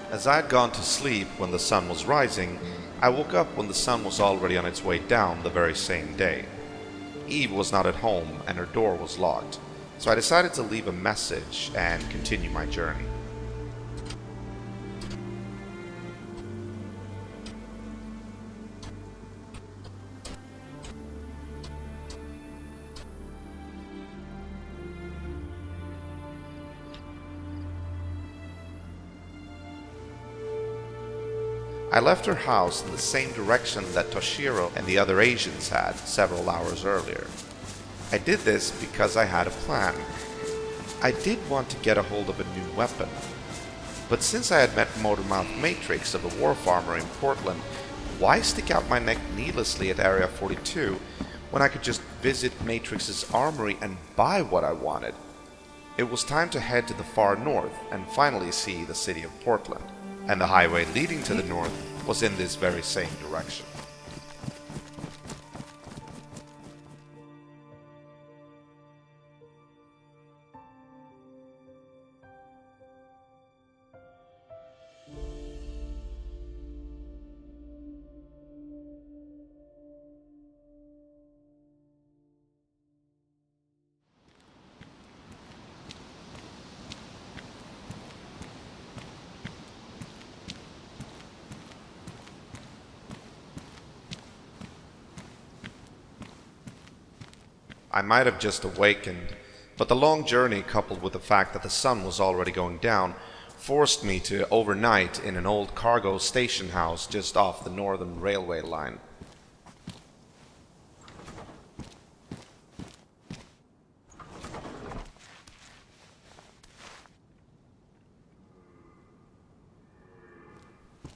As I had gone to sleep when the sun was rising, I woke up when the sun was already on its way down the very same day. Eve was not at home and her door was locked, so I decided to leave a message and continue my journey. I left her house in the same direction that Toshiro and the other Asians had several hours earlier. I did this because I had a plan. I did want to get a hold of a new weapon, but since I had met Motormouth Matrix of the War Farmer in Portland, why stick out my neck needlessly at Area 42 when I could just visit Matrix's armory and buy what I wanted? It was time to head to the far north and finally see the city of Portland, and the highway leading to the north was in this very same direction. I might have just awakened, but the long journey, coupled with the fact that the sun was already going down, forced me to overnight in an old cargo station house just off the northern railway line.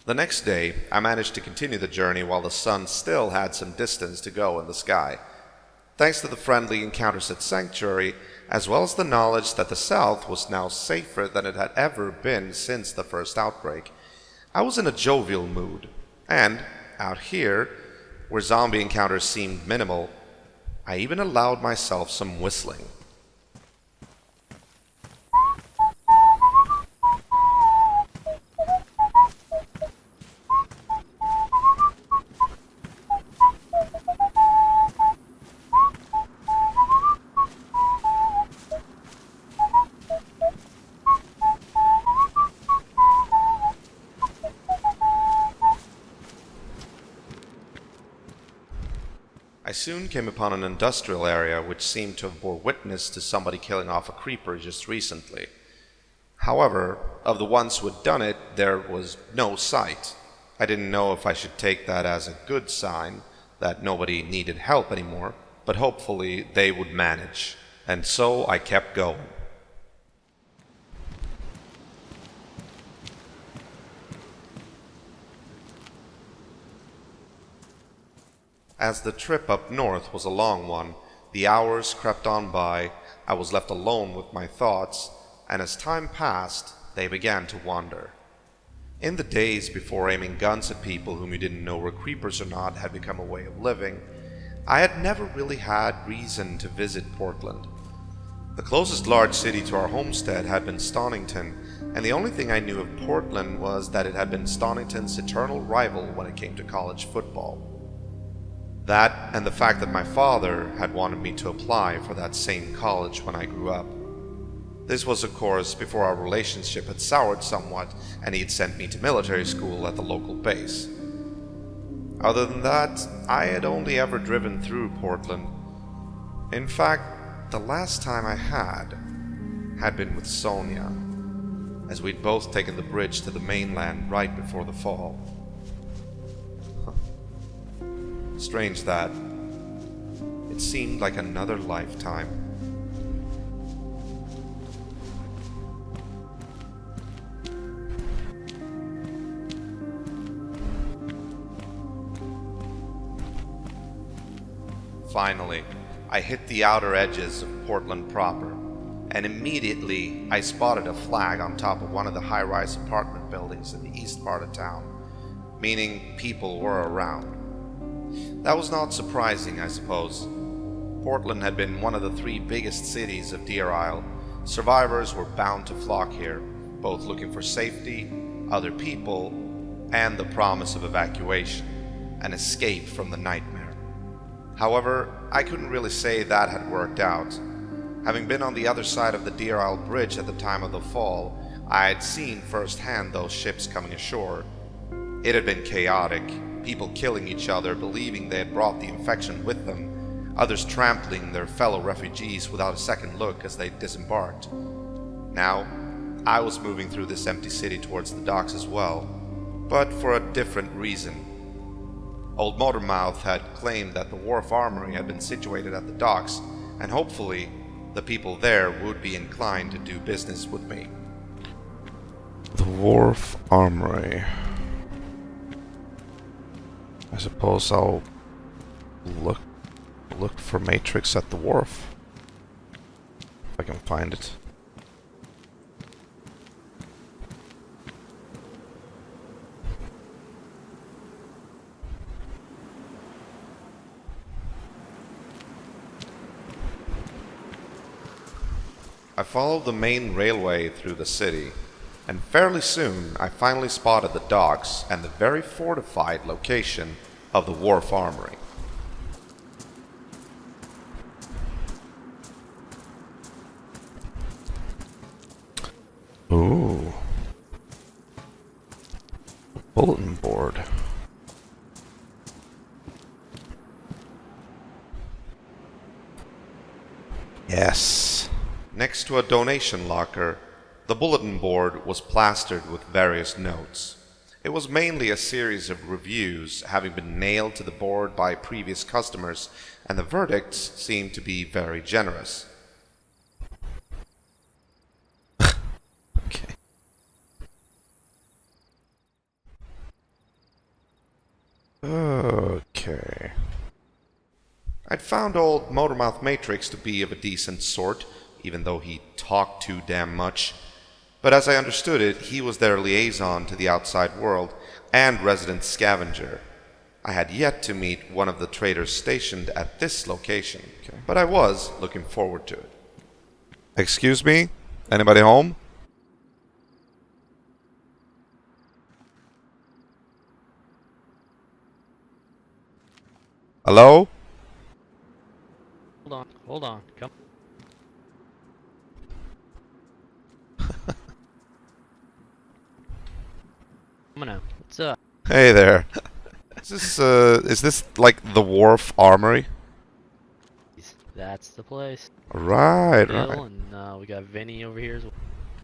The next day, I managed to continue the journey while the sun still had some distance to go in the sky. Thanks to the friendly encounters at Sanctuary, as well as the knowledge that the South was now safer than it had ever been since the first outbreak, I was in a jovial mood, and, out here, where zombie encounters seemed minimal, I even allowed myself some whistling. I soon came upon an industrial area which seemed to have bore witness to somebody killing off a creeper just recently. However, of the ones who had done it, there was no sight. I didn't know if I should take that as a good sign, that nobody needed help anymore, but hopefully they would manage. And so I kept going. As the trip up north was a long one, the hours crept on by, I was left alone with my thoughts, and as time passed, they began to wander. In the days before aiming guns at people whom you didn't know were creepers or not had become a way of living, I had never really had reason to visit Portland. The closest large city to our homestead had been Stonington, and the only thing I knew of Portland was that it had been Stonington's eternal rival when it came to college football. That, and the fact that my father had wanted me to apply for that same college when I grew up. This was, of course, before our relationship had soured somewhat and he had sent me to military school at the local base. Other than that, I had only ever driven through Portland. In fact, the last time I had been with Sonia, as we'd both taken the bridge to the mainland right before the fall. Strange that. It seemed like another lifetime. Finally, I hit the outer edges of Portland proper, and immediately I spotted a flag on top of one of the high-rise apartment buildings in the east part of town, meaning people were around. That was not surprising, I suppose. Portland had been one of the three biggest cities of Deer Isle. Survivors were bound to flock here, both looking for safety, other people, and the promise of evacuation, an escape from the nightmare. However, I couldn't really say that had worked out. Having been on the other side of the Deer Isle Bridge at the time of the fall, I had seen firsthand those ships coming ashore. It had been chaotic, people killing each other, believing they had brought the infection with them, others trampling their fellow refugees without a second look as they disembarked. Now, I was moving through this empty city towards the docks as well, but for a different reason. Old Motormouth had claimed that the Wharf Armory had been situated at the docks, and hopefully the people there would be inclined to do business with me. The Wharf Armory. I suppose I'll look for Matrix at the wharf. If I can find it. I followed the main railway through the city, and fairly soon I finally spotted the docks and the very fortified location of the Wharf Armory. Ooh. Bulletin board. Yes. Next to a donation locker, the bulletin board was plastered with various notes. It was mainly a series of reviews having been nailed to the board by previous customers, and the verdicts seemed to be very generous. Okay. Okay. I'd found old Motormouth Matrix to be of a decent sort, even though he talked too damn much. But as I understood it, he was their liaison to the outside world and resident scavenger. I had yet to meet one of the traders stationed at this location, but I was looking forward to it. Excuse me? Anybody home? Hello? Hold on, come. Come on now, what's up? Hey there. Is this like the Wharf Armory? That's the place. Right, Bill, right. and we got Vinny over here as well.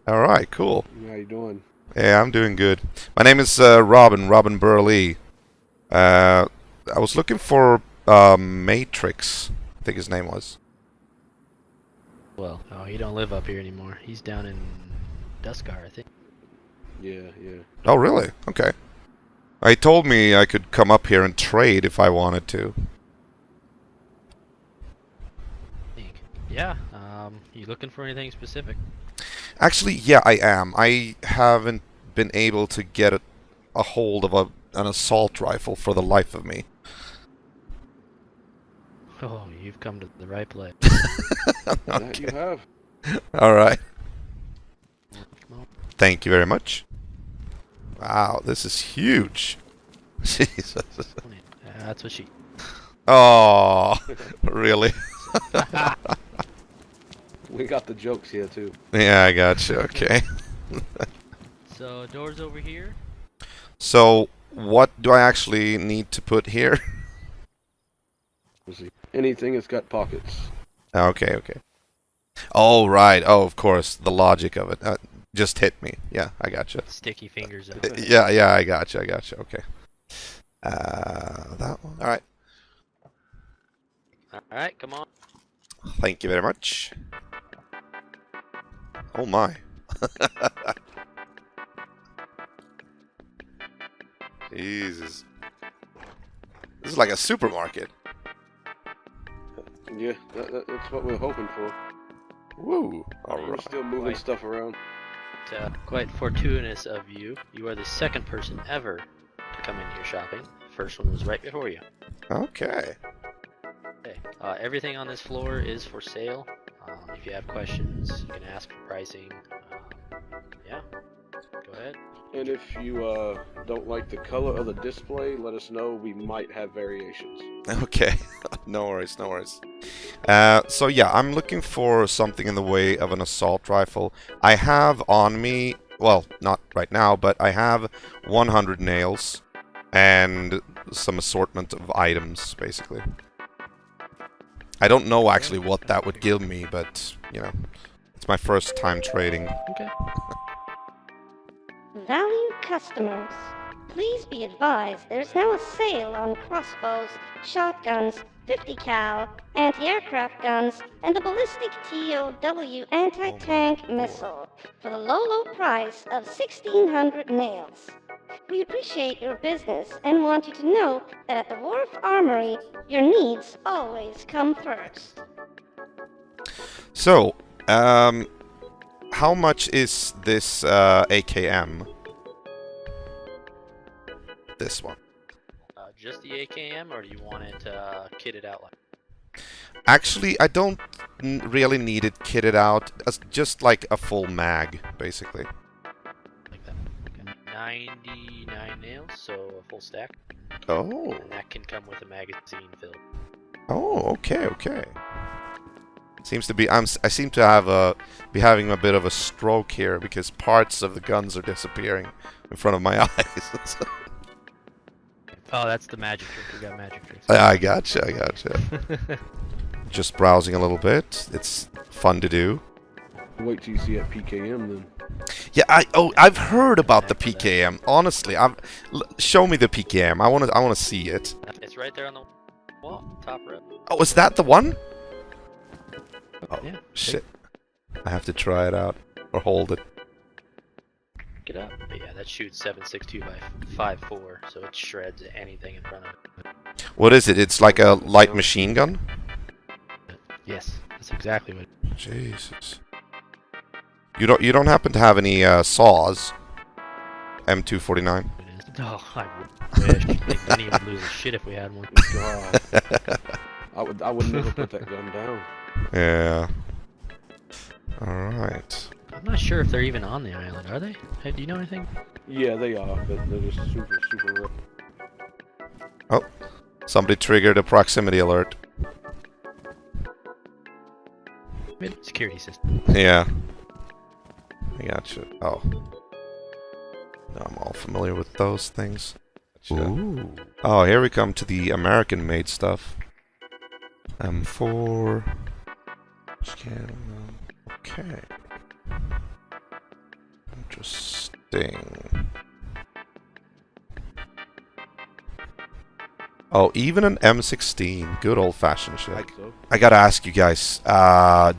All right, cool. How you doing? Yeah, I'm doing good. My name is Robin Burley. I was looking for Matrix, I think his name was. Well, oh, he don't live up here anymore. He's down in Duskar, I think. Yeah. Oh, really? Okay. He told me I could come up here and trade if I wanted to. Yeah, you looking for anything specific? Actually, yeah, I am. I haven't been able to get a hold of an assault rifle for the life of me. Oh, you've come to the right place. That you have. All right. Well, Thank you very much. Wow, this is huge. Jesus. that's what she... Oh, really? We got the jokes here too. Yeah, I got you. Okay. So, doors over here? So, what do I actually need to put here? Let's see. Anything that's got pockets. Okay. Oh, right. Oh, of course. The logic of it. Just hit me. Yeah, I got you. Sticky fingers. Yeah, I got you. Okay. That one. All right. Alright, come on. Thank you very much. Oh my. Jesus. This is like a supermarket. Yeah, that's what we're hoping for. Woo. All We're right. still moving Right. stuff around. Quite fortuitous of you. You are the second person ever to come in here shopping. first one was right before you. Okay. Okay. Everything on this floor is for sale. If you have questions, you can ask for pricing. Yeah, go ahead. And if you don't like the color of the display, let us know. We might have variations. Okay. No worries, no worries. So yeah, I'm looking for something in the way of an assault rifle. I have on me, well, not right now, but I have 100 nails and some assortment of items, basically. I don't know actually what that would give me, but, you know, it's my first time trading. Okay. Valued customers, please be advised there's now a sale on crossbows, shotguns, 50 cal, anti-aircraft guns, and the ballistic TOW anti-tank missile for the low price of 1,600 nails. We appreciate your business and want you to know that at the Wharf Armory, your needs always come first. So, how much is this AKM? This one. Just the AKM, or do you want it kitted out like? Actually, I don't really need it kitted out. As just like a full mag, basically. Like that. Okay. 99 nails, so a full stack. Oh. And that can come with a magazine filled. Oh, okay, okay. Seems to be I seem to have be having a bit of a stroke here because parts of the guns are disappearing in front of my eyes. Oh, that's the magic trick. We got magic tricks. I gotcha. Just browsing a little bit. It's fun to do. Wait till you see that PKM then. Yeah, I've heard about the PKM. Honestly, show me the PKM. I want to see it. It's right there on the wall, top row. Oh, is that the one? Oh, Yeah. shit. I have to try it out or hold it. Pick it up. But yeah, that shoots 7.62 by 5.4, so it shreds anything in front of it. What is it? It's like a light machine gun? Yes, that's exactly what. Jesus. You don't happen to have any saws? M249. It is. Oh, I wish. I think Vinny would lose his shit if we had one. God. I would never put that gun down. Yeah. Alright. I'm not sure if they're even on the island, are they? Hey, do you know anything? Yeah, they are, but they're just super rare. Oh. Somebody triggered a proximity alert. Maybe security system. Yeah. I gotcha. Oh. Now I'm all familiar with those things. Ooh. Oh, here we come to the American-made stuff. M4. Scan. Okay. Interesting. Oh, even an M16. Good old-fashioned shit. I gotta ask you guys.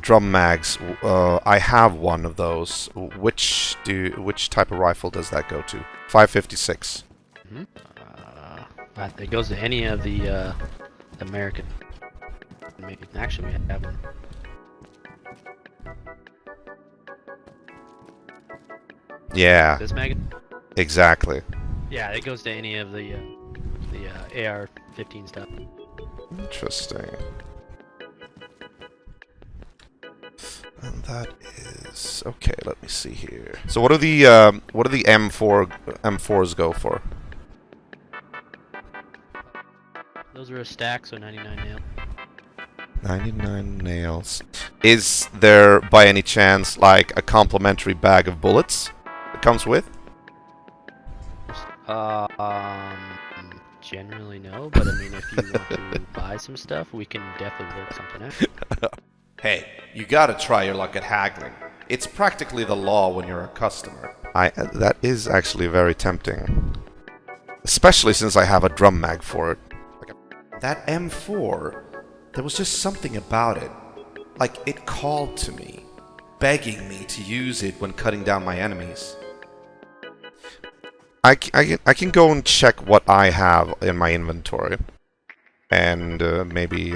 Drum mags. I have one of those. Which type of rifle does that go to? 5.56. Mm-hmm. It goes to any of the American. Maybe actually we have one. Yeah. This mag. Exactly. Yeah, it goes to any of the AR-15 stuff. Interesting. And that is okay. Let me see here. So what do the M4s go for? Those are a stack, so 99 nail. 99 nails. Is there by any chance like a complimentary bag of bullets that comes with? Generally no, but I mean if you want to buy some stuff, we can definitely work something out. Hey, you gotta try your luck at haggling. It's practically the law when you're a customer. That is actually very tempting. Especially since I have a drum mag for it. That M4, there was just something about it. Like, it called to me, begging me to use it when cutting down my enemies. I can go and check what I have in my inventory. And maybe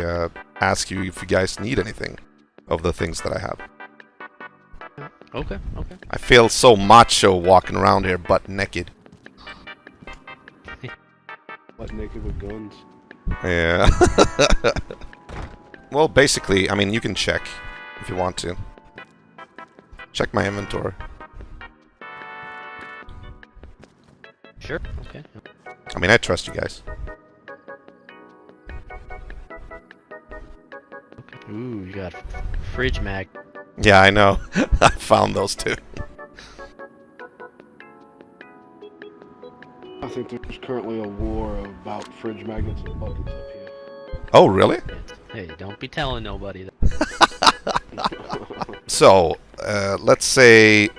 ask you if you guys need anything of the things that I have. Okay. I feel so macho walking around here butt naked. Butt naked with guns. Yeah. Well, basically, I mean, you can check if you want to. Check my inventory. Sure. Okay. I mean, I trust you guys. Ooh, you got fridge mag. Yeah, I know. I found those too. I think there's currently a war about fridge magnets and buckets up here. Oh, really? Hey, don't be telling nobody that. So, let's say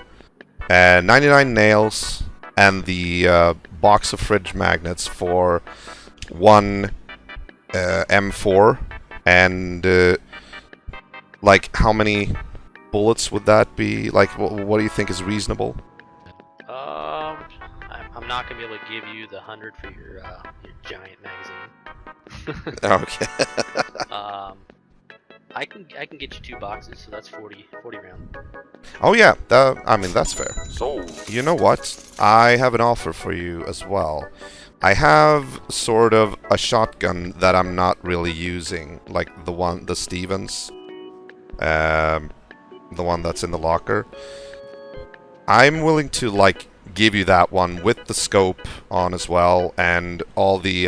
99 nails and the box of fridge magnets for one M4. And, like, how many bullets would that be? Like, what do you think is reasonable? I'm not gonna be able to give you the 100 for your giant magazine. Okay. I can get you 2 boxes, so that's 40 rounds. Oh yeah, I mean, that's fair. So, You know what? I have an offer for you as well. I have sort of a shotgun that I'm not really using, like the Stevens, the one that's in the locker. I'm willing to like give you that one with the scope on as well, and all the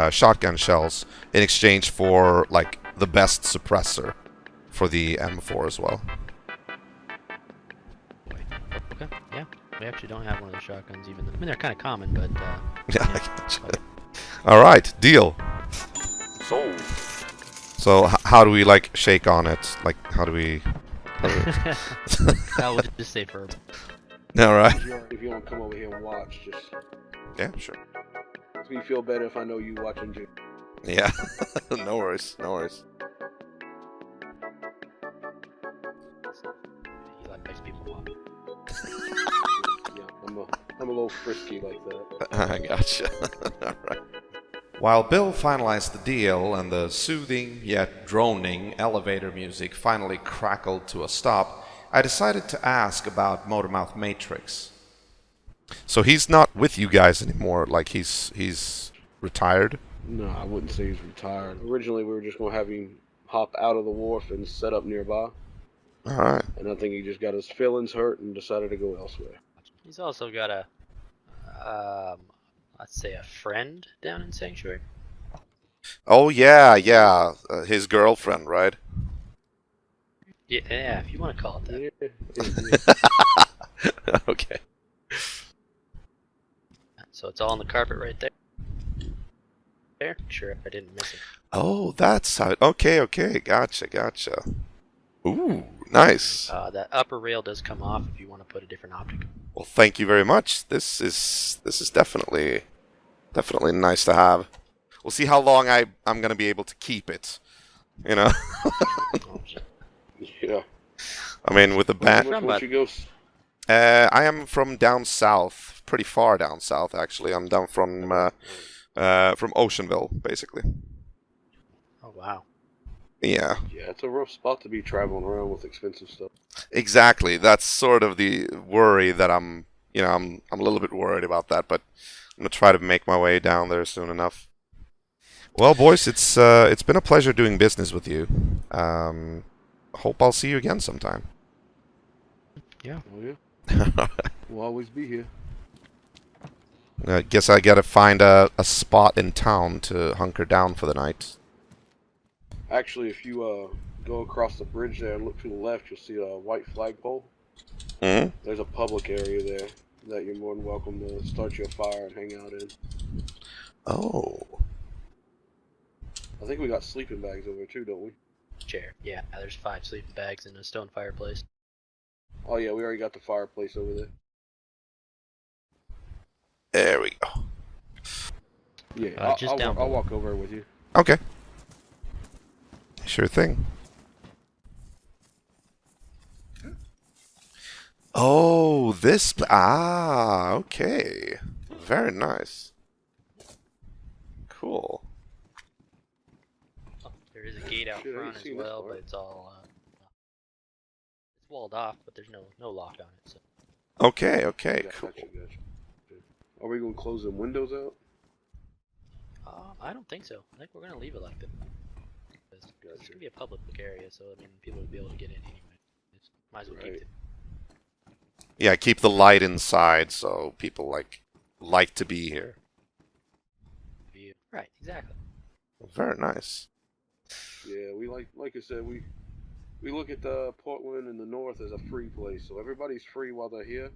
shotgun shells in exchange for like the best suppressor for the M4 as well. Okay, yeah. We actually don't have one of the shotguns even. I mean, they're kind of common, but Yeah, I gotcha. All right, deal. sold. So how do we like shake on it? Like how do we? I would just say verb. All right. If you want to come over here and watch, just Yeah, sure. makes me feel better if I know you watching too. Yeah. No worries. No worries. He likes people walking. Yeah, I'm a little frisky like that. I gotcha. All right. While Bill finalized the deal and the soothing yet droning elevator music finally crackled to a stop, I decided to ask about Motormouth Matrix. So he's not with you guys anymore, like he's retired? No, I wouldn't say he's retired. Originally, we were just gonna have him hop out of the wharf and set up nearby, Alright. and I think he just got his feelings hurt and decided to go elsewhere. He's also got a, let's say a friend down in Sanctuary. Oh yeah, yeah. His girlfriend, right? Yeah, if you want to call it that. Yeah. Okay. So it's all on the carpet right there. Sure, I didn't miss it. Oh, that's how. Okay, okay. Gotcha. Ooh, nice. That upper rail does come off if you want to put a different optic. Well, thank you very much. This is definitely nice to have. We'll see how long I'm gonna be able to keep it. You know. Yeah. I mean, with the band. Once you go, I am from down south, pretty far down south actually. I'm down from Oceanville, basically. Oh wow. Yeah. yeah, it's a rough spot to be traveling around with expensive stuff. Exactly. That's sort of the worry that I'm a little bit worried about that, but I'm gonna try to make my way down there soon enough. Well, boys, it's been a pleasure doing business with you. Hope I'll see you again sometime. Yeah. Oh yeah, we'll always be here. I guess I gotta find a spot in town to hunker down for the night. Actually, if you go across the bridge there and look to the left, you'll see a white flagpole. Hmm? There's a public area there that you're more than welcome to start your fire and hang out in. Oh. I think we got sleeping bags over here too, don't we? Chair. Yeah, there's 5 sleeping bags and a stone fireplace. Oh yeah, we already got the fireplace over there. There we go. Yeah, just down I'll below. walk over with you. Okay. Sure thing. Oh, this. Okay. Very nice. Cool. Oh, there is a gate out Shit, I ain't front as seen this well, part. but it's all it's walled off, but there's no lock on it. So Okay, Gotcha, cool. gotcha. Are we gonna close them windows out? I don't think so. I think we're gonna leave it like that. It's Gotcha. gonna be a public area, so I mean, people will be able to get in anyway. Might as well keep Right. it. Yeah, keep the light inside so people like to be here. View. Right, exactly. Very nice. Yeah, we like I said, we look at Portland and the North as a free place, so everybody's free while they're here.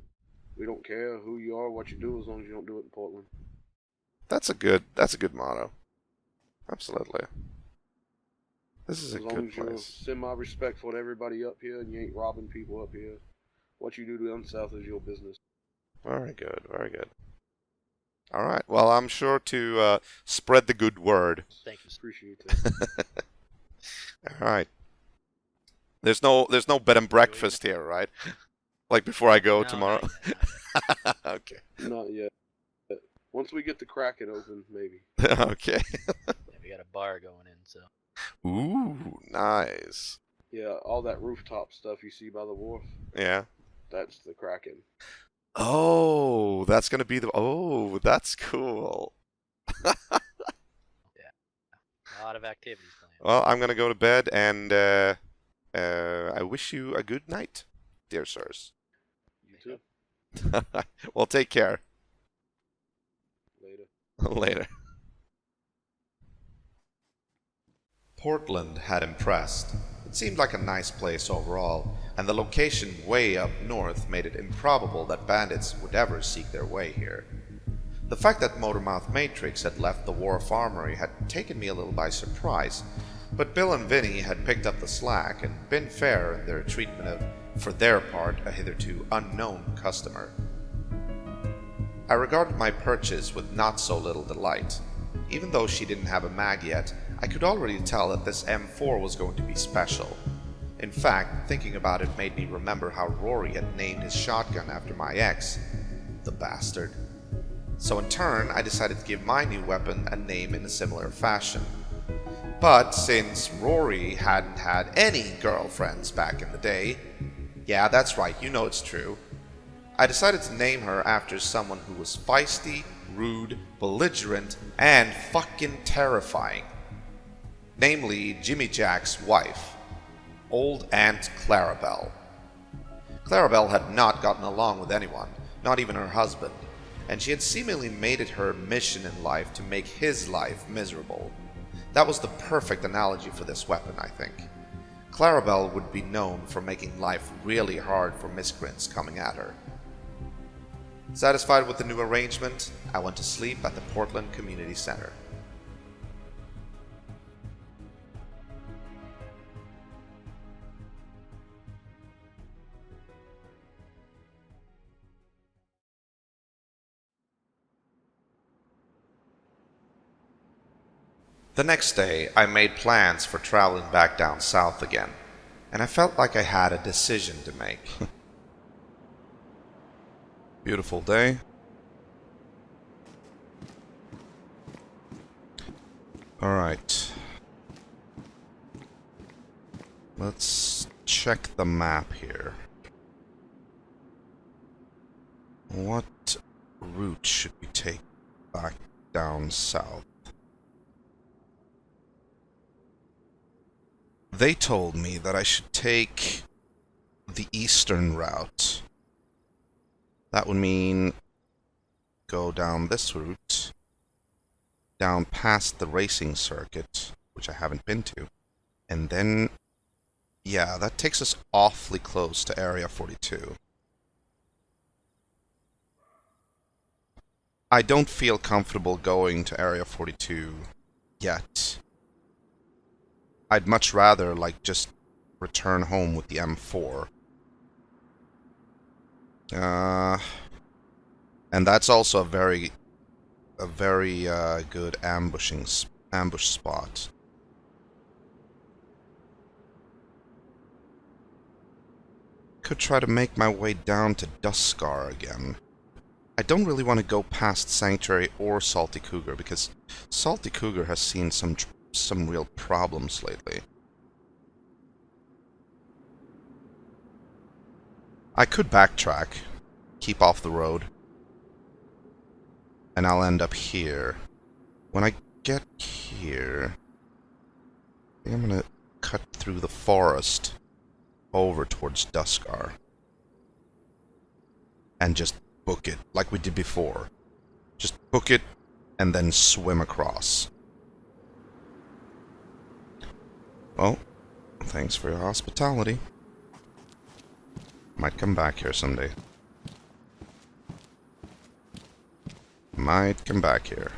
We don't care who you are, what you do, as long as you don't do it in Portland. That's a good motto. Absolutely. This is a As long good as you're place. semi-respectful to everybody up here and you ain't robbing people up here, what you do down south is your business. Very good, very good. All right. Well, I'm sure to spread the good word. Thank you. Appreciate that. All right. There's no bed and breakfast here, right? Like before I go No, tomorrow. not yet. Okay. Not yet. Once we get the Kraken open, maybe. Okay. Yeah, we got a bar going in, so. Ooh, nice. Yeah, all that rooftop stuff you see by the wharf, Yeah. that's the Kraken. Oh, that's gonna be the. Oh, that's cool. A lot of activities planned. Well, I'm gonna go to bed, and I wish you a good night, dear sirs. You too. Well, take care. Later. Later. Portland had impressed. It seemed like a nice place overall, and the location way up north made it improbable that bandits would ever seek their way here. The fact that Motormouth Matrix had left the Wharf Armory had taken me a little by surprise, but Bill and Vinny had picked up the slack and been fair in their treatment of, for their part, a hitherto unknown customer. I regarded my purchase with not so little delight. Even though she didn't have a mag yet, I could already tell that this M4 was going to be special. In fact, thinking about it made me remember how Rory had named his shotgun after my ex. The bastard. So in turn, I decided to give my new weapon a name in a similar fashion. But since Rory hadn't had any girlfriends back in the day, yeah, that's right, you know it's true, I decided to name her after someone who was feisty, rude, belligerent, and fucking terrifying. Namely, Jimmy Jack's wife, old Aunt Clarabelle. Clarabelle had not gotten along with anyone, not even her husband, and she had seemingly made it her mission in life to make his life miserable. That was the perfect analogy for this weapon, I think. Clarabelle would be known for making life really hard for miscreants coming at her. Satisfied with the new arrangement, I went to sleep at the Portland Community Center. The next day, I made plans for traveling back down south again, and I felt like I had a decision to make. Beautiful day. Alright. Let's check the map here. What route should we take back down south? They told me that I should take the eastern route. That would mean go down this route, down past the racing circuit, which I haven't been to, and then, yeah, that takes us awfully close to Area 42. I don't feel comfortable going to Area 42 yet. I'd much rather, just return home with the M4. And that's also a very good ambush spot. Could try to make my way down to Duskar again. I don't really want to go past Sanctuary or Salty Cougar because Salty Cougar has seen some real problems lately. I could backtrack, keep off the road. and I'll end up here. When I get here, I think I'm gonna cut through the forest over towards Duskar and just book it like we did before. Just book it and then swim across. Well, thanks for your hospitality. Might come back here someday. Might come back here.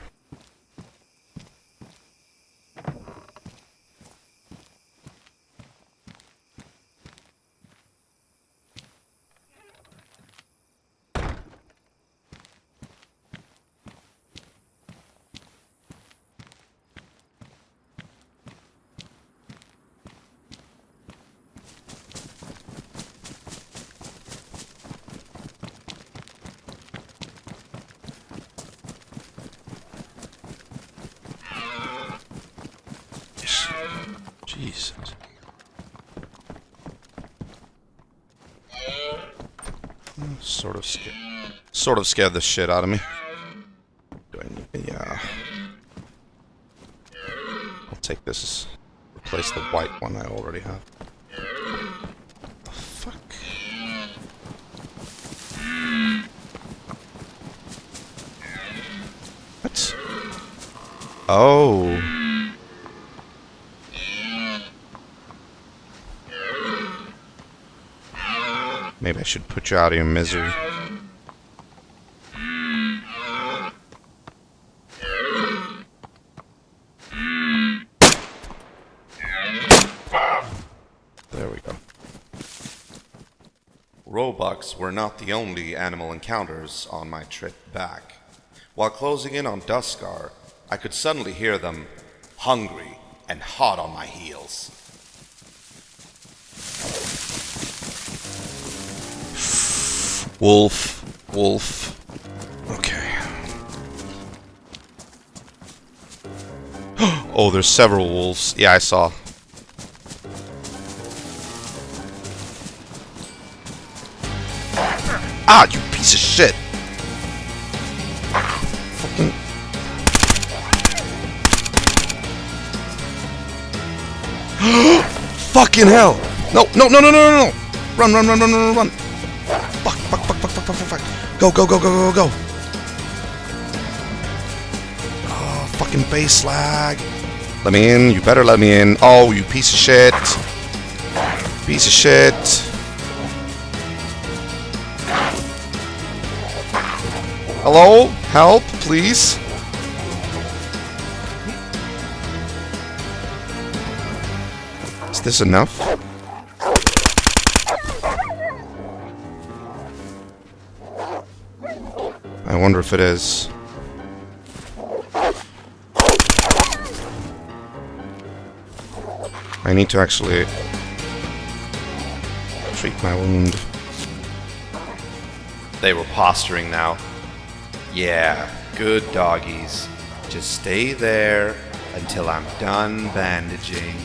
Jesus. Sort of scared the shit out of me. Do I need the, I'll take this, replace the white one I already have. The fuck? What? Oh. Maybe I should put you out of your misery. There we go. Roebucks were not the only animal encounters on my trip back. While closing in on Duskar, I could suddenly hear them, hungry and hot on my heels. Wolf. Okay. Oh, there's several wolves. Yeah, I saw. Ah, you piece of shit! Fucking... Fucking hell! No! Run! Fuck. Go. Oh, fucking base lag. Let me in. You better let me in. Oh, you piece of shit. Piece of shit. Hello? Help, please? Is this enough? I wonder if it is. I need to actually treat my wound. They were posturing now. Yeah, good doggies. Just stay there until I'm done bandaging.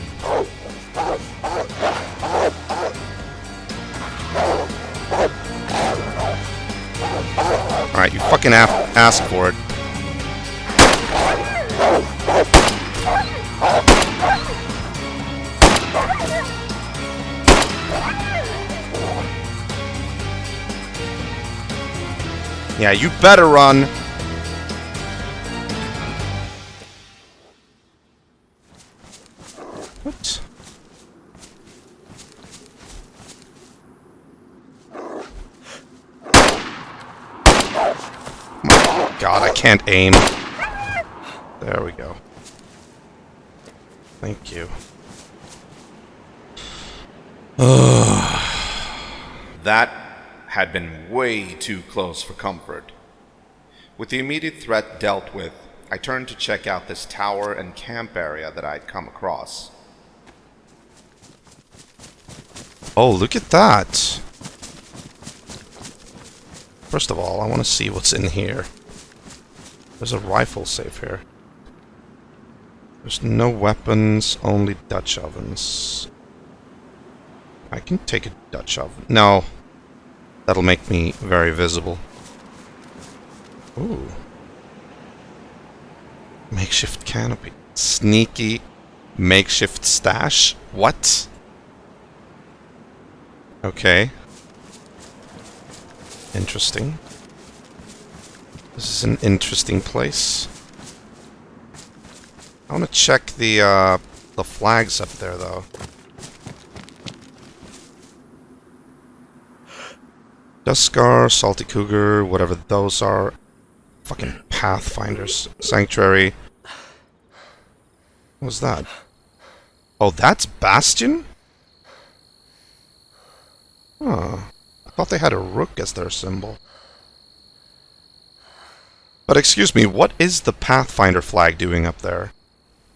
Alright, you fucking ask for it. Yeah, you better run. What? God, I can't aim. There we go. Thank you. That had been way too close for comfort. With the immediate threat dealt with, I turned to check out this tower and camp area that I'd come across. Oh, look at that! First of all, I want to see what's in here. There's a rifle safe here. There's no weapons, only Dutch ovens. I can take a Dutch oven. No. That'll make me very visible. Ooh. Makeshift canopy. Sneaky makeshift stash? What? Okay. Interesting. This is an interesting place. I want to check the flags up there, though. Duskar, Salty Cougar, whatever those are. Fucking Pathfinders. Sanctuary. What was that? Oh, that's Bastion? Huh. I thought they had a rook as their symbol. But excuse me, what is the Pathfinder flag doing up there?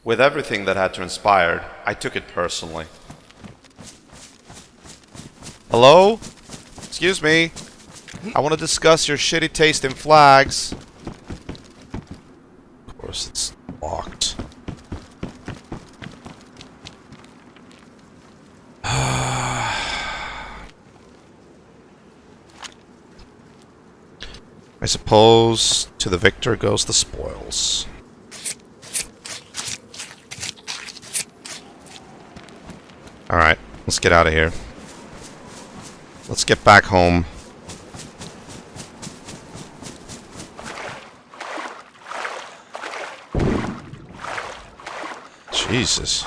With everything that had transpired, I took it personally. Hello? Excuse me. I want to discuss your shitty taste in flags. Of course, it's locked. I suppose to the victor goes the spoils. Alright, let's get out of here. Let's get back home. Jesus.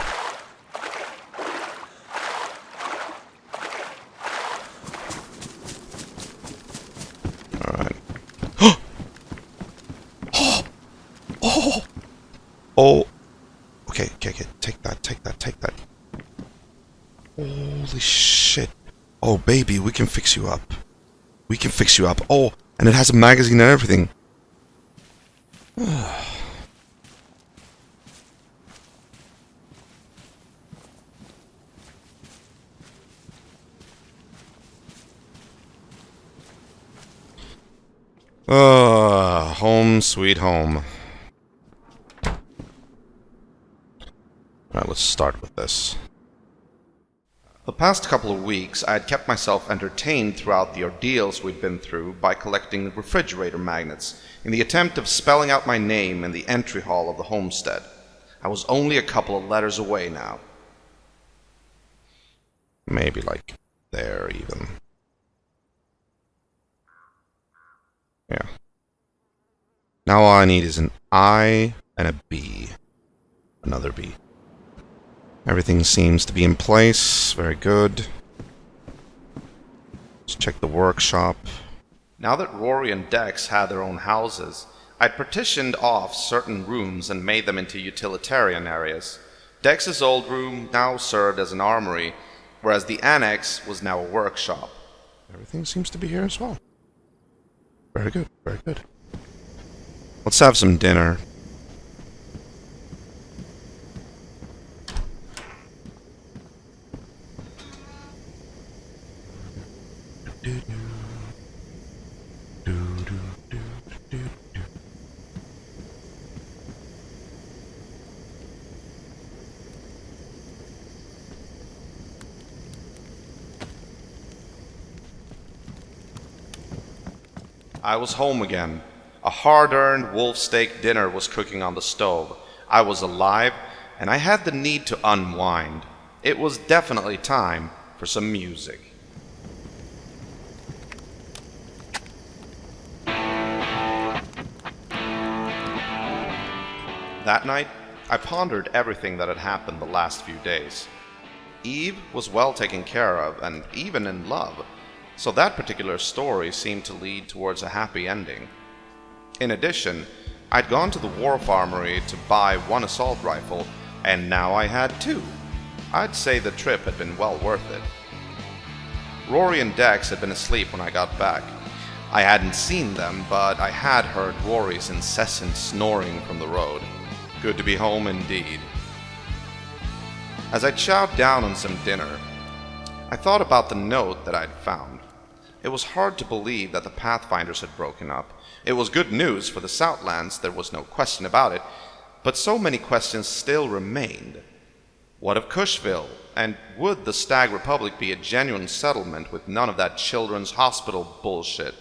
Alright. Oh! Okay. Take that. Holy shit. Oh, baby, we can fix you up. Oh, and it has a magazine and everything. Home sweet home. Alright, let's start with this. The past couple of weeks, I had kept myself entertained throughout the ordeals we'd been through by collecting refrigerator magnets in the attempt of spelling out my name in the entry hall of the homestead. I was only a couple of letters away now. Maybe like there even. Yeah. Now all I need is an I and a B. Another B. Everything seems to be in place. Very good. Let's check the workshop. Now that Rory and Dex had their own houses, I'd partitioned off certain rooms and made them into utilitarian areas. Dex's old room now served as an armory, whereas the annex was now a workshop. Everything seems to be here as well. Very good, very good. Let's have some dinner. I was home again. A hard-earned wolf steak dinner was cooking on the stove. I was alive, and I had the need to unwind. It was definitely time for some music. That night, I pondered everything that had happened the last few days. Eve was well taken care of, and even in love, so that particular story seemed to lead towards a happy ending. In addition, I'd gone to the wharf armory to buy one assault rifle, and now I had two. I'd say the trip had been well worth it. Rory and Dex had been asleep when I got back. I hadn't seen them, but I had heard Rory's incessant snoring from the road. Good to be home indeed. As I chowed down on some dinner, I thought about the note that I'd found. It was hard to believe that the Pathfinders had broken up. It was good news for the Southlands, there was no question about it, but so many questions still remained. What of Cushville? And would the Stag Republic be a genuine settlement with none of that children's hospital bullshit?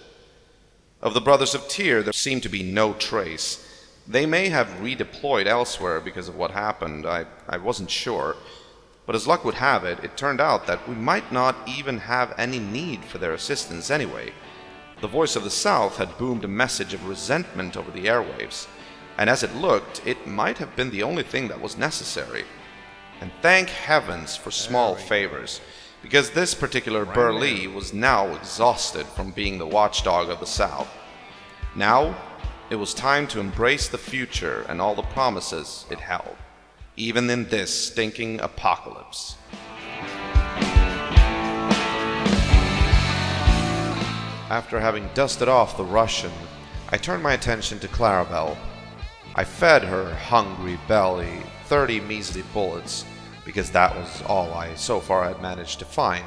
Of the Brothers of Tyr, there seemed to be no trace. They may have redeployed elsewhere because of what happened, I wasn't sure. But as luck would have it, it turned out that we might not even have any need for their assistance anyway. The voice of the South had boomed a message of resentment over the airwaves, and as it looked, it might have been the only thing that was necessary. And thank heavens for small favors, because this particular Burlee was now exhausted from being the watchdog of the South. Now, it was time to embrace the future and all the promises it held, even in this stinking apocalypse. After having dusted off the Russian, I turned my attention to Clarabelle. I fed her hungry belly 30 measly bullets, because that was all I so far had managed to find,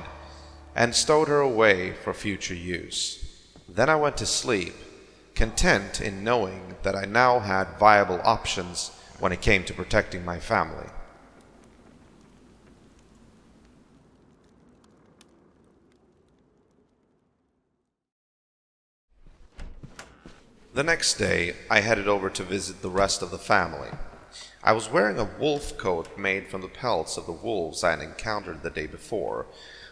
and stowed her away for future use. Then I went to sleep, content in knowing that I now had viable options when it came to protecting my family. The next day, I headed over to visit the rest of the family. I was wearing a wolf coat made from the pelts of the wolves I had encountered the day before,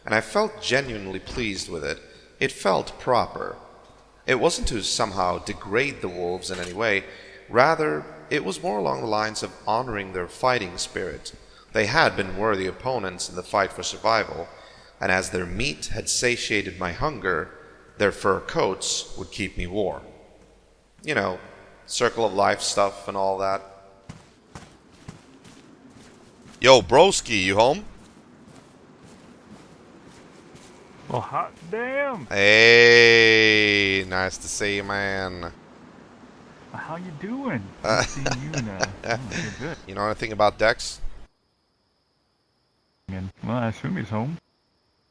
and I felt genuinely pleased with it. It felt proper. It wasn't to somehow degrade the wolves in any way. Rather, it was more along the lines of honoring their fighting spirit. They had been worthy opponents in the fight for survival, and as their meat had satiated my hunger, their fur coats would keep me warm. You know, circle of life stuff and all that. Yo, broski, you home? Well, hot damn! Hey, nice to see you, man. How you doing? I've seen you in you're good. You know anything about Dex? And, well, I assume he's home.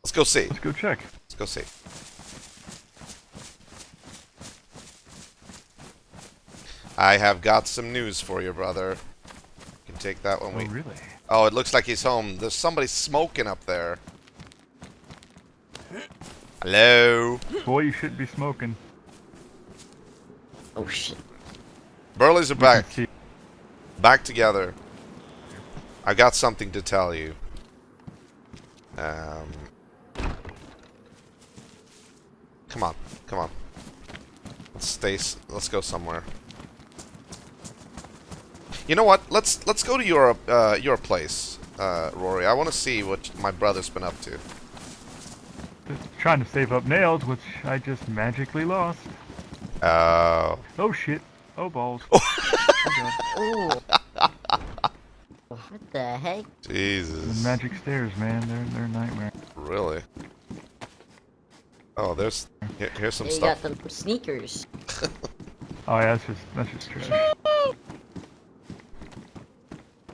Let's go see. Let's go check. Let's go see. I have got some news for you, brother. You can take that when Oh, we... really? Oh, it looks like he's home. There's somebody smoking up there. Hello? Boy, you shouldn't be smoking. Oh shit. Burleys are back. See. Back together. I got something to tell you. Come on. Come on. Let's go somewhere. You know what? Let's go to your place, Rory. I want to see what my brother's been up to. Just trying to save up nails, which I just magically lost. Oh. Oh shit. Oh balls. Oh, God. Ooh. What the heck? The Jesus. magic stairs, man. They're a nightmare. Really? Oh, here's some They stuff. got them sneakers. Oh yeah, that's just trash.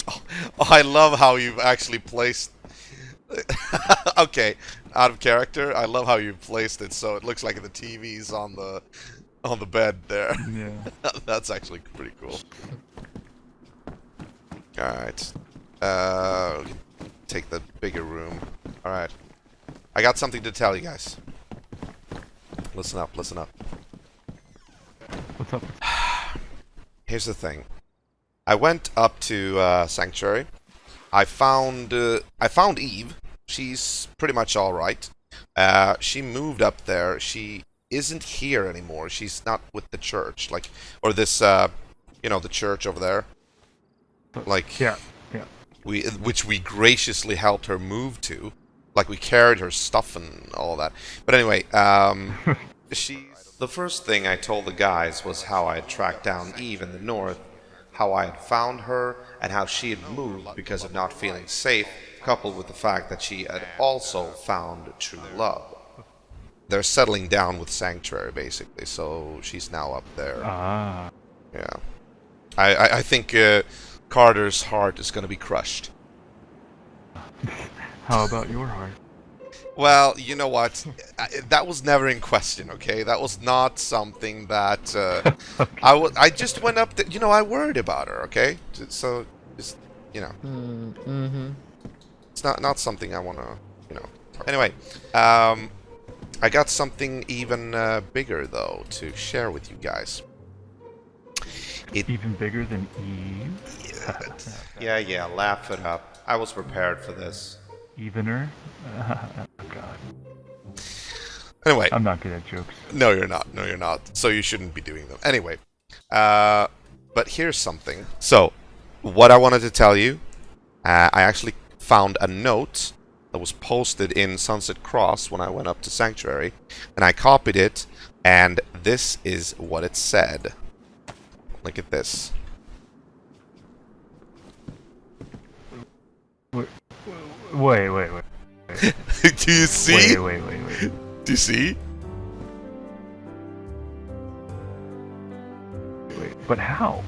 Oh, I love how you've actually placed... Okay, out of character, I love how you placed it so it looks like the TV's on the bed there. Yeah. That's actually pretty cool. Alright. Take the bigger room. Alright. I got something to tell you guys. Listen up, listen up. What's up? Here's the thing. I went up to Sanctuary. I found Eve. She's pretty much all right. She moved up there. She isn't here anymore. She's not with the church, or this, the church over there. Yeah. Which we graciously helped her move to. We carried her stuff and all that. But anyway, the first thing I told the guys was how I had tracked down Eve in the north, how I had found her, and how she had moved because of not feeling safe, coupled with the fact that she had also found true love. They're settling down with Sanctuary, basically, so she's now up there. Ah. Yeah. I think Carter's heart is going to be crushed. How about your heart? Well, you know what? That was never in question, okay? That was not something that... I just went up there... I worried about her, okay? So, just, Mm-hmm. It's not something I want to, Anyway, I got something even bigger, though, to share with you guys. Even bigger than Eve? Yeah, laugh it up. I was prepared for this. Evener? Oh, God. Anyway, I'm not good at jokes. no, you're not. No, you're not. So you shouldn't be doing them. Anyway, but here's something. So, what I wanted to tell you, I actually found a note that was posted in Sunset Cross when I went up to Sanctuary, and I copied it, and this is what it said. Look at this. Wait. Do you see? Wait. Do you see? But how?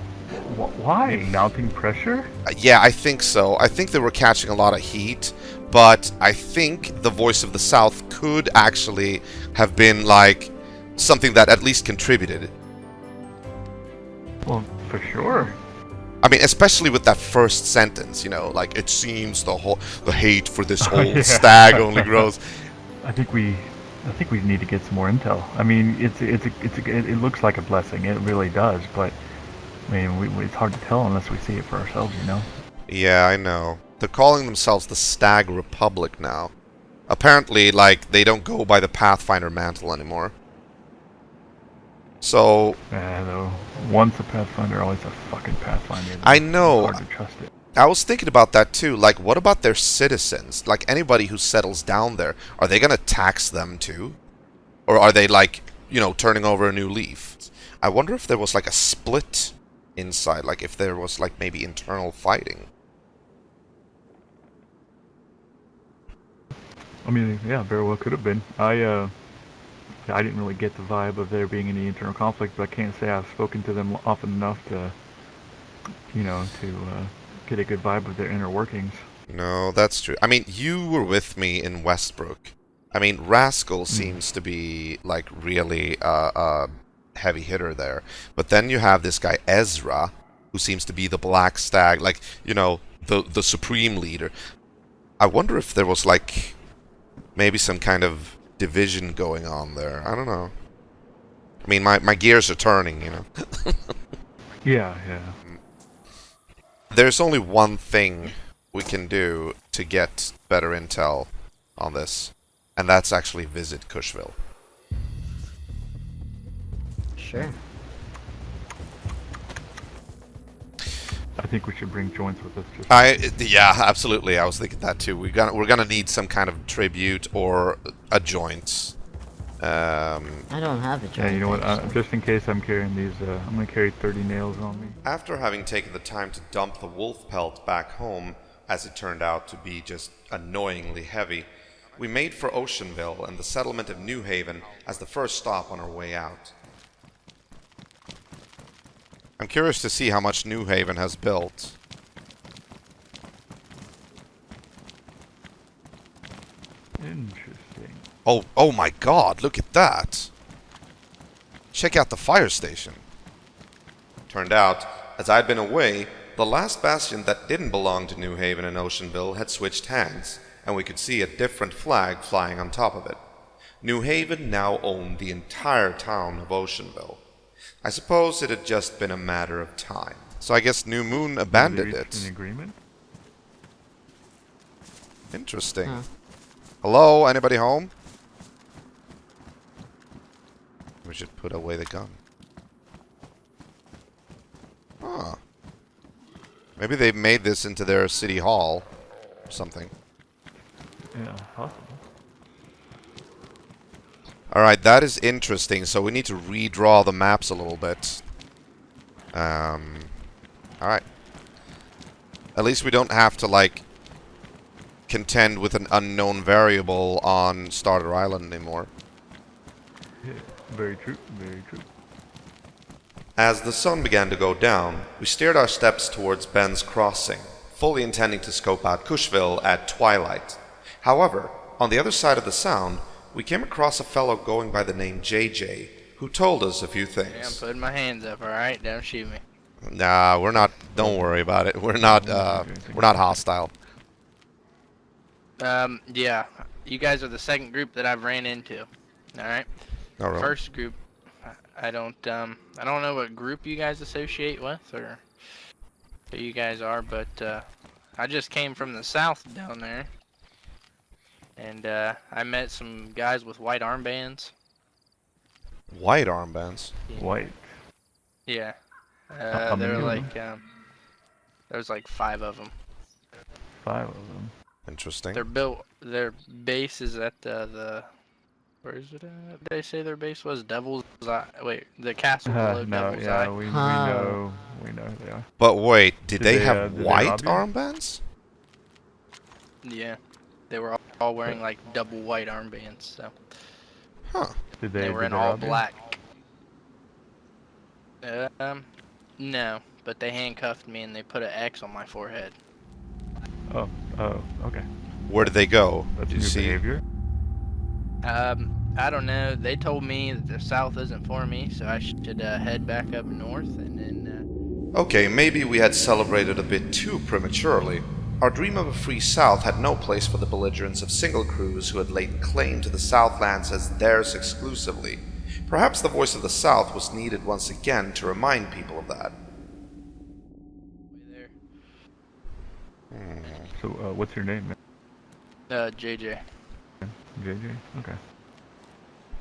Why? Mounting pressure? Yeah, I think so. I think they were catching a lot of heat, but I think the voice of the South could actually have been like something that at least contributed. Well, for sure. I mean, especially with that first sentence, you know, like it seems the hate for this old stag only grows. I think we need to get some more intel. I mean, it looks like a blessing. It really does, but I mean, it's hard to tell unless we see it for ourselves, you know. Yeah, I know. They're calling themselves the Stag Republic now. Apparently, like, they don't go by the Pathfinder mantle anymore. So... though, once a Pathfinder, always a fucking Pathfinder. I know. It's hard to trust it. I was thinking about that too. Like, what about their citizens? Like, anybody who settles down there, are they gonna tax them too? Or are they, like, you know, turning over a new leaf? I wonder if there was, like, a split inside. Like, if there was, like, maybe internal fighting. I mean, yeah, very well could have been. I didn't really get the vibe of there being any internal conflict, but I can't say I've spoken to them often enough to, you know, to get a good vibe of their inner workings. No, that's true. I mean, you were with me in Westbrook. I mean, Rascal seems to be, like, really a heavy hitter there. But then you have this guy, Ezra, who seems to be the Black Stag, like, you know, the supreme leader. I wonder if there was, like, maybe some kind of division going on there. I don't know. I mean, my gears are turning, you know. Yeah. There's only one thing we can do to get better intel on this, and that's actually visit Cushville. Sure. I think we should bring joints with us. Yeah, absolutely. I was thinking that too. We're gonna need some kind of tribute or a joint. I don't have a joint. Yeah, you know what? actually. Just in case I'm carrying these, I'm gonna carry 30 nails on me. After having taken the time to dump the wolf pelt back home, as it turned out to be just annoyingly heavy, we made for Oceanville and the settlement of New Haven as the first stop on our way out. I'm curious to see how much New Haven has built. Interesting. Oh my god, look at that! Check out the fire station. Turned out, as I'd been away, the last bastion that didn't belong to New Haven and Oceanville had switched hands, and we could see a different flag flying on top of it. New Haven now owned the entire town of Oceanville. I suppose it had just been a matter of time. So I guess New Moon abandoned Did they reach it. an agreement? Interesting. Huh. Hello, anybody home? We should put away the gun. Huh. Maybe they made this into their city hall or something. Yeah, possible. Alright, that is interesting. So we need to redraw the maps a little bit. Alright. At least we don't have to, like, contend with an unknown variable on Starter Island anymore. Yeah, very true, very true. As the sun began to go down, we steered our steps towards Ben's Crossing, fully intending to scope out Cushville at twilight. However, on the other side of the sound, we came across a fellow going by the name JJ, who told us a few Yeah, I'm things. putting my hands up, alright? Don't shoot me. Nah, we're not. Don't worry about it. We're not hostile. Yeah. You guys are the second group that I've ran into. Alright? All right. First group, I don't know what group you guys associate with or who you guys are, but I just came from the south down there, and I met some guys with white armbands. White armbands. White. Yeah. How They many were of like them? there was like 5 of them. 5 of them. Interesting. Their base is at the where is it at? They say their base was Devil's Eye. Wait, the castle below No, Devil's yeah, Eye. we Huh. know who they are. But wait, did they have did they white rob you? armbands? Yeah. They were all wearing like double white armbands, so Huh. Did they they were did in they all rob you? black. No, but they handcuffed me and they put an X on my forehead. Oh, okay. Where did they go? That's Did you new see? behavior. I don't know. They told me that the south isn't for me, so I should head back up north and then. Okay, maybe we had celebrated a bit too prematurely. Our dream of a free South had no place for the belligerents of single crews who had laid claim to the Southlands as theirs exclusively. Perhaps the voice of the South was needed once again to remind people of that. Way So, what's your name, man? there. JJ. JJ? Okay.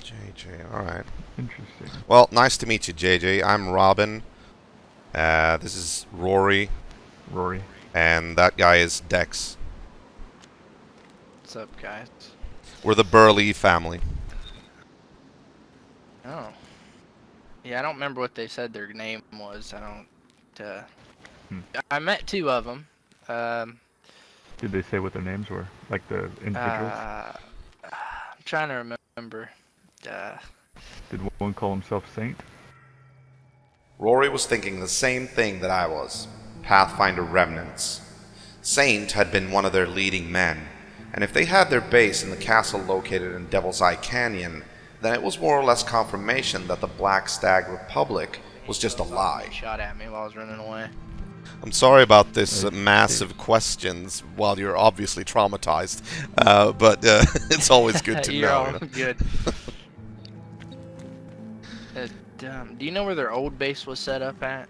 JJ, alright. Interesting. Well, nice to meet you, JJ. I'm Robin. This is Rory. Rory. And that guy is Dex. What's up, guys? We're the Burley family. Oh. Yeah, I don't remember what they said their name was. I don't. I met 2 of them. Did they say what their names were? Like the individuals? I'm trying to remember. Did one call himself Saint? Rory was thinking the same thing that I was. Pathfinder remnants. Saint had been one of their leading men, and if they had their base in the castle located in Devil's Eye Canyon, then it was more or less confirmation that the Black Stag Republic was just a lie. Shot at me while I was running away. I'm sorry about this massive questions while you're obviously traumatized, but it's always good to You're know. all good. Do you know where their old base was set up at?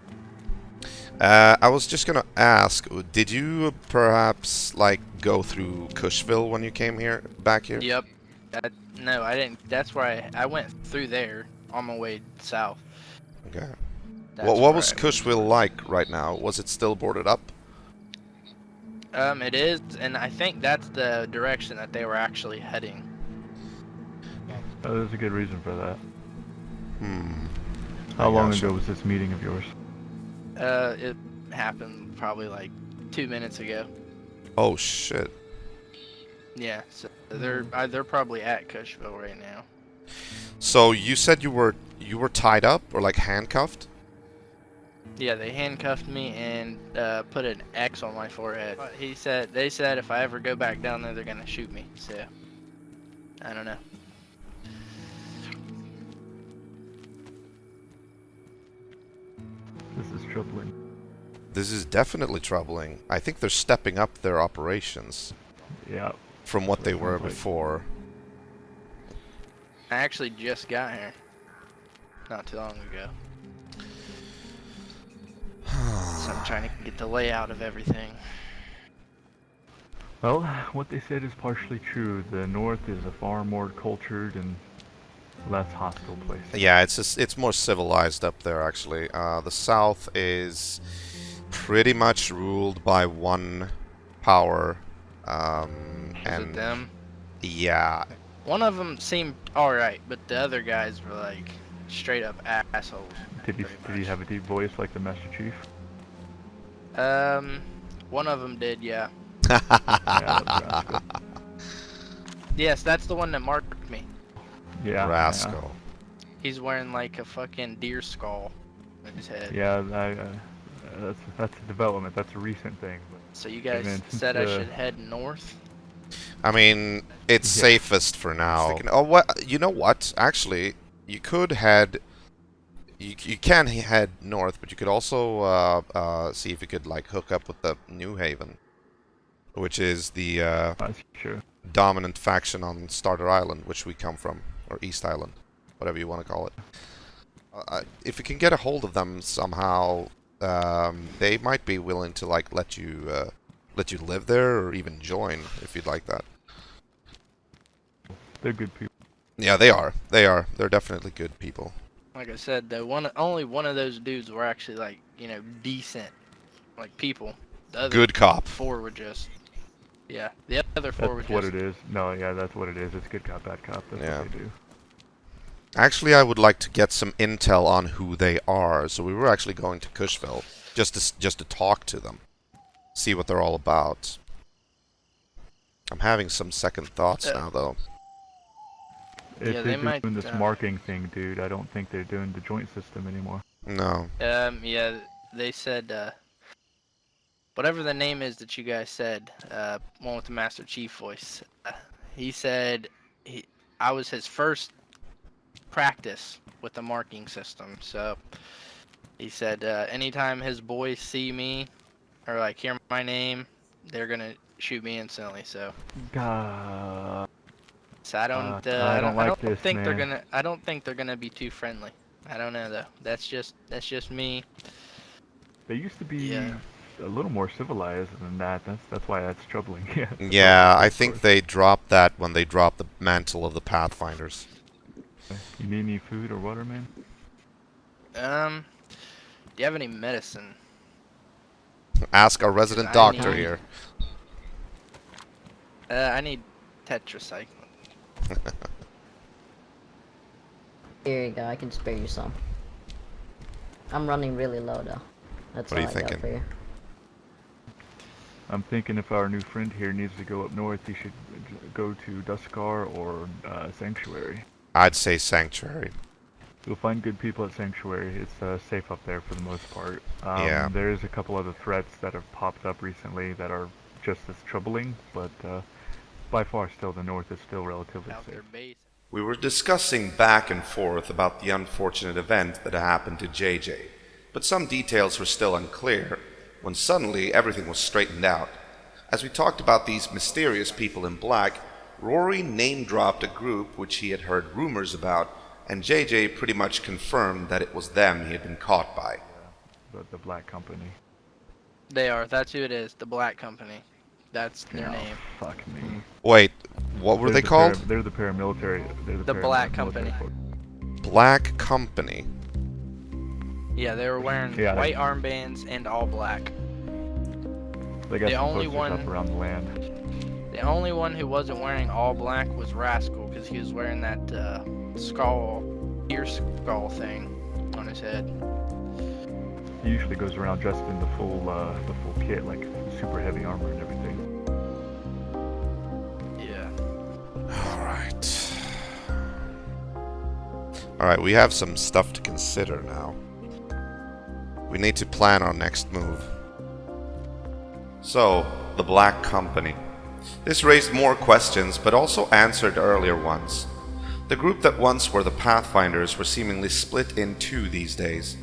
I was just gonna ask, did you perhaps like go through Cushville when you came back here? Yep. No, I didn't. That's where I went through there on my way south. Okay. That's What where was I Cushville like right now? Was it still boarded up? It is, and I think that's the direction that they were actually heading. Oh, there's a good reason for that. Hmm. How long gotcha. ago was this meeting of yours? It happened probably like 2 minutes ago. Oh shit. Yeah, so they're probably at Cushville right now. So you said you were tied up or like handcuffed? Yeah, they handcuffed me and put an X on my forehead. They said if I ever go back down there, they're gonna shoot me. So I don't know. This is troubling. This is definitely troubling. I think they're stepping up their operations Yeah. from what they were Sounds like- before. I actually just got here not too long ago. So I'm trying to get the layout of everything. Well, what they said is partially true. The North is a far more cultured and less hostile place. Yeah, it's more civilized up there actually. The South is pretty much ruled by one power. Is And it them? yeah, One of them seemed alright, but the other guys were like straight up assholes. Did he have a deep voice like the Master Chief? One of them did, yeah. Yeah, that's Rascal. Yes, that's the one that marked me. Yeah. Rascal. He's wearing like a fucking deer skull in his head. Yeah, that's a development. That's a recent thing. But So you guys man, since said I the- should head north? I mean, it's Yeah. safest for now. Oh, what? You know what? Actually, you could head. You can head north, but you could also see if you could like hook up with the New Haven, which is the that's true. dominant faction on Starter Island, which we come from, or East Island, whatever you want to call it. If you can get a hold of them somehow, they might be willing to like let you live there or even join if you'd like that. They're good people. Yeah, they are. They are. They're definitely good people. Like I said, though, only one of those dudes were actually like, decent, like people. The other Good cop. 4 were just, yeah. The other 4 were That's just. what it is. No, yeah, that's what it is. It's good cop, bad cop. That's Yeah. what they do. Actually, I would like to get some intel on who they are. So we were actually going to Cushville just to talk to them, see what they're all about. I'm having some second thoughts now, though. If Yeah, they're they might, doing this marking thing, dude, I don't think they're doing the joint system anymore. No. Yeah, they said, whatever the name is that you guys said, one with the Master Chief voice, he said I was his first practice with the marking system. So he said anytime his boys see me or like hear my name, they're gonna shoot me instantly. So God. so I don't think they're gonna. I don't think they're gonna be too friendly. I don't know though. That's just me. They used to be a little more civilized than that. That's why that's troubling. Yeah, I think they dropped that when they dropped the mantle of the Pathfinders. You need any food or water, man? Do you have any medicine? Ask our resident doctor here. I need tetracycline. Here you go, I can spare you some. I'm running really low though. That's What are all you I got thinking? for you. I'm thinking if our new friend here needs to go up north, he should go to Duskar or Sanctuary. I'd say Sanctuary. You'll find good people at Sanctuary. It's safe up there for the most part. Yeah. There's a couple other threats that have popped up recently that are just as troubling, but by far still the north is still relatively Out safe. their base. We were discussing back and forth about the unfortunate event that happened to JJ, but some details were still unclear when suddenly everything was straightened out. As we talked about these mysterious people in black, Rory name-dropped a group which he had heard rumors about, and JJ pretty much confirmed that it was them he had been caught by. The Black Company. They are. That's who it is. The Black Company. That's their name. Fuck me. Wait, what were they called? They're the paramilitary. They're The Black Company. Black Company. Yeah, they were wearing white armbands and all black. They got The some only posters one- up around the land. The only one who wasn't wearing all black was Rascal, because he was wearing that ear skull thing on his head. He usually goes around dressed in the full kit, like super heavy armor and everything. Yeah. Alright, we have some stuff to consider now. We need to plan our next move. So, the Black Company. This raised more questions, but also answered earlier ones. The group that once were the Pathfinders were seemingly split in two these days.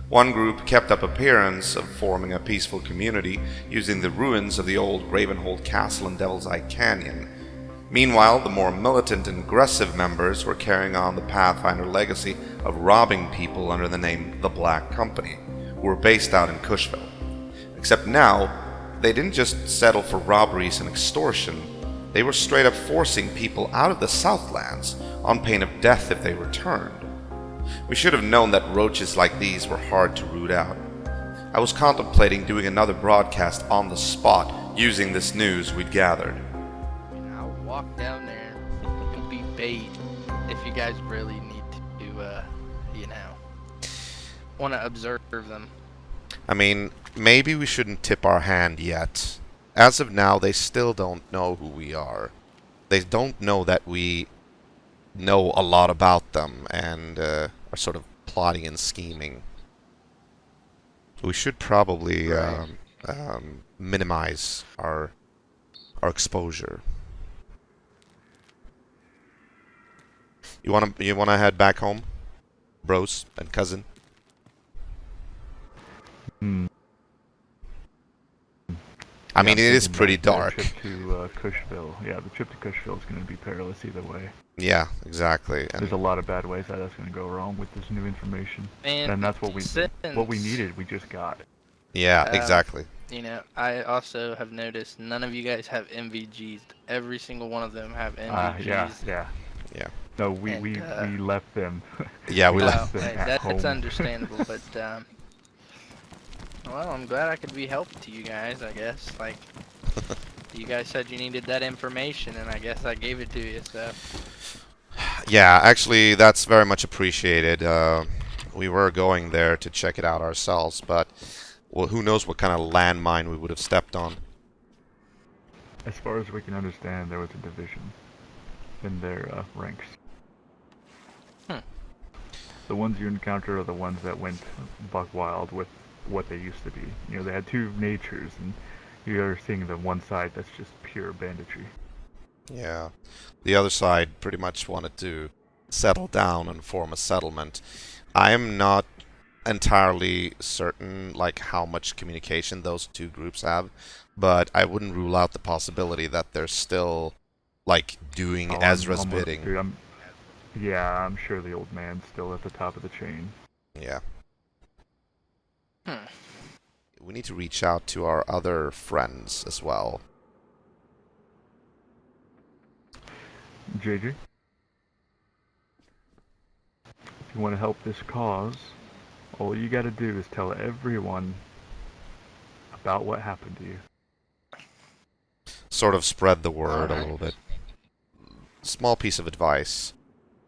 One group kept up appearance of forming a peaceful community using the ruins of the old Ravenhold Castle in Devil's Eye Canyon. Meanwhile, the more militant and aggressive members were carrying on the Pathfinder legacy of robbing people under the name The Black Company, who were based out in Cushville. Except now, they didn't just settle for robberies and extortion, they were straight up forcing people out of the Southlands on pain of death if they returned. We should have known that roaches like these were hard to root out. I was contemplating doing another broadcast on the spot using this news we'd gathered. I'll walk down there and be bait if you guys really need to, want to observe them. I mean, maybe we shouldn't tip our hand yet. As of now, they still don't know who we are. They don't know that we know a lot about them and are sort of plotting and scheming. We should probably minimize our exposure. You wanna head back home, bros and cousin? I mean, it is pretty dark. The trip to Cushville. Yeah, the trip to Cushville is going to be perilous either way. Yeah, exactly. There's a lot of bad ways that that's going to go wrong with this new information, And and that's what we since, needed. We just got. Yeah, um, exactly. you know, I also have noticed none of you guys have MVGs. Every single one of them have MVGs. Yeah. Yeah. No, And, we left them. Yeah, we we left. left them at that's home. understandable, but well, I'm glad I could be helpful to you guys. I guess like you guys said you needed that information, and I guess I gave it to you. So Yeah, actually, that's very much appreciated. We were going there to check it out ourselves, but well, who knows what kind of landmine we would have stepped on. As far as we can understand, there was a division in their ranks. The ones you encounter are the ones that went buck wild with what they used to be. You know, they had two natures, and you're seeing the one side that's just pure banditry. Yeah. The other side pretty much wanted to settle down and form a settlement. I am not entirely certain like how much communication those two groups have, but I wouldn't rule out the possibility that they're still like doing Ezra's bidding. Dude, I'm sure the old man's still at the top of the chain. Yeah. We need to reach out to our other friends as well. JJ, if you want to help this cause, all you gotta do is tell everyone about what happened to you. Sort of spread the word a Alright. little bit. Small piece of advice.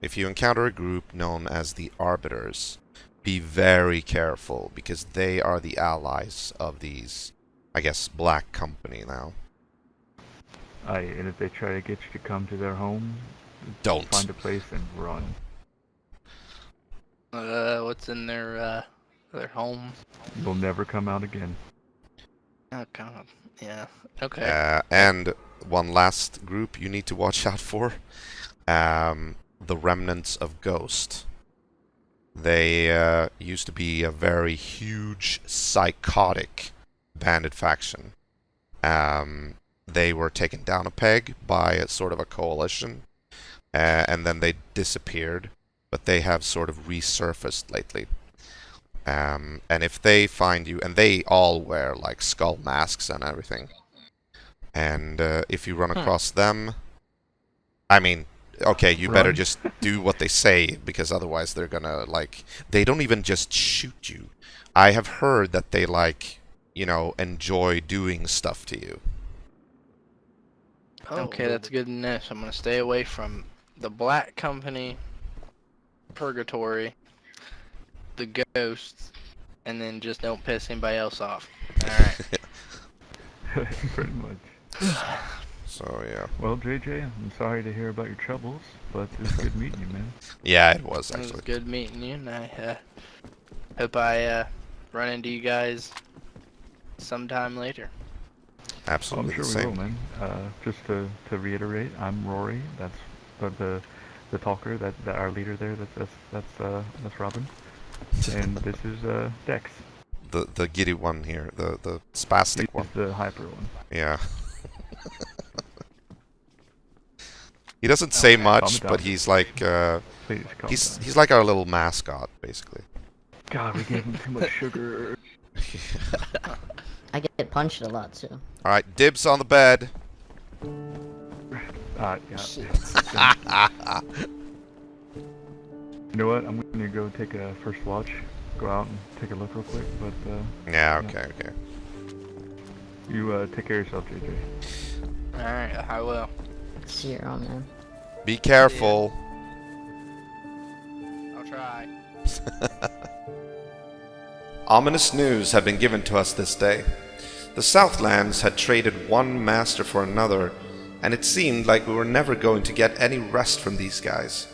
If you encounter a group known as the Arbiters, be very careful because they are the allies of these, I guess, black company now. And if they try to get you to come to their home, Don't. find a place and run. what's in their home? You'll never come out again. Oh God, yeah. Okay. And one last group you need to watch out for. The Remnants of Ghost. They used to be a very huge, psychotic bandit faction. They were taken down a peg by a sort of a coalition, and then they disappeared, but they have sort of resurfaced lately. And if they find you, and they all wear like skull masks and everything, and if you run across them, I mean, okay, you better just do what they say, because otherwise they're gonna, like, they don't even just shoot you. I have heard that they, like, you know, enjoy doing stuff to you. Okay, that's good enough. So I'm gonna stay away from the Black Company, Purgatory, the Ghosts, and then just don't piss anybody else off. Alright. Pretty much. So, yeah. Well, JJ, I'm sorry to hear about your troubles, but it was good meeting you, man. Yeah, it was, It was actually. good meeting you, and I hope I run into you guys sometime later. Absolutely I'm sure the we same. will, man. Just to reiterate, I'm Rory. That's the talker. That our leader there. That's Robin. And this is Dex. The giddy one here, the spastic one. He's the hyper one. Yeah. He doesn't say Calm much, down. but he's like Please calm down. he's like our little mascot, basically. God, we gave him too much sugar. I get punched a lot too. All right, dibs on the bed. Yeah. You know what? I'm gonna go take a first watch. Go out and take a look real quick. But Yeah, okay, okay. you take care of yourself, JJ. Alright, I will. See you around, man. Be careful. I'll try. Ominous news had been given to us this day. The Southlands had traded one master for another, and it seemed like we were never going to get any rest from these guys.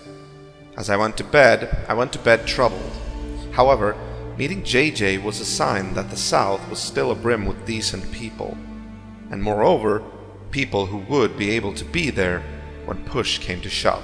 As I went to bed troubled. However, meeting JJ was a sign that the South was still abrim with decent people, and moreover, people who would be able to be there when push came to shove.